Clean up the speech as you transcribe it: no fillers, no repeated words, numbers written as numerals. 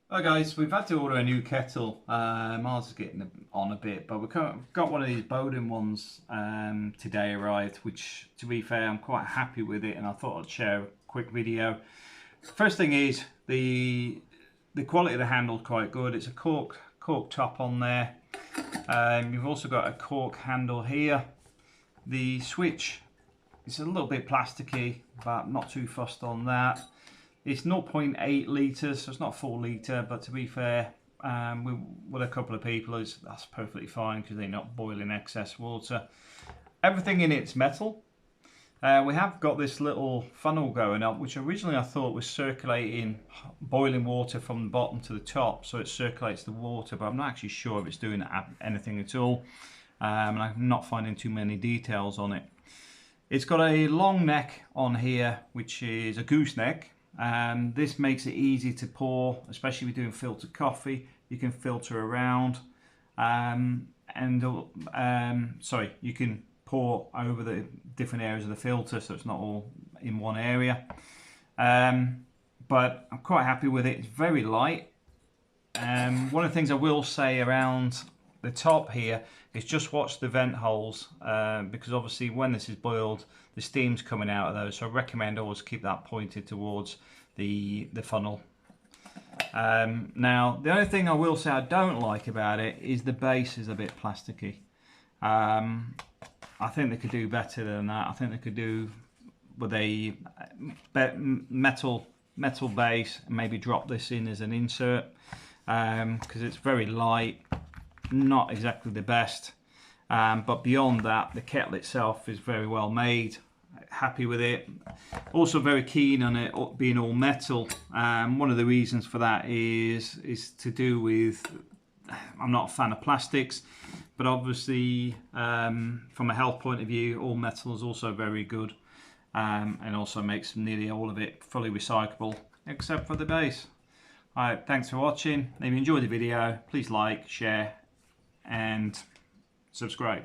Hi guys, we've had to order a new kettle. Ours is getting on a bit, but we've got one of these Bodum ones today arrived, which to be fair I'm quite happy with it, and I thought I'd share a quick video. First thing is the quality of the handle is quite good. It's a cork top on there. You've also got a cork handle here. The switch is a little bit plasticky, but not too fussed on that. It's 0.8 litres, so it's not 4 litre, but to be fair, with a couple of people, that's perfectly fine because they're not boiling excess water. Everything in it's metal. We have got this little funnel going up, which originally I thought was circulating boiling water from the bottom to the top, so it circulates the water, but I'm not actually sure if it's doing anything at all, and I'm not finding too many details on it. It's got a long neck on here, which is a gooseneck. This makes it easy to pour, especially if you're doing filtered coffee. You can filter around, you can pour over the different areas of the filter, so it's not all in one area. But I'm quite happy with it. It's very light. One of the things I will say around the top here is just watch the vent holes, because obviously when this is boiled, the steam's coming out of those, so I recommend always keep that pointed towards the funnel. Now the only thing I will say I don't like about it is the base is a bit plasticky. I think they could do better than that. I think they could do with a metal base and maybe drop this in as an insert, because it's very light, not exactly the best, but beyond that the kettle itself is very well made. Happy with it. Also very keen on it being all metal. One of the reasons for that is to do with, I'm not a fan of plastics, but obviously from a health point of view, all metal is also very good, and also makes nearly all of it fully recyclable except for the base. Alright, thanks for watching. If you enjoyed the video, please like, share and subscribe.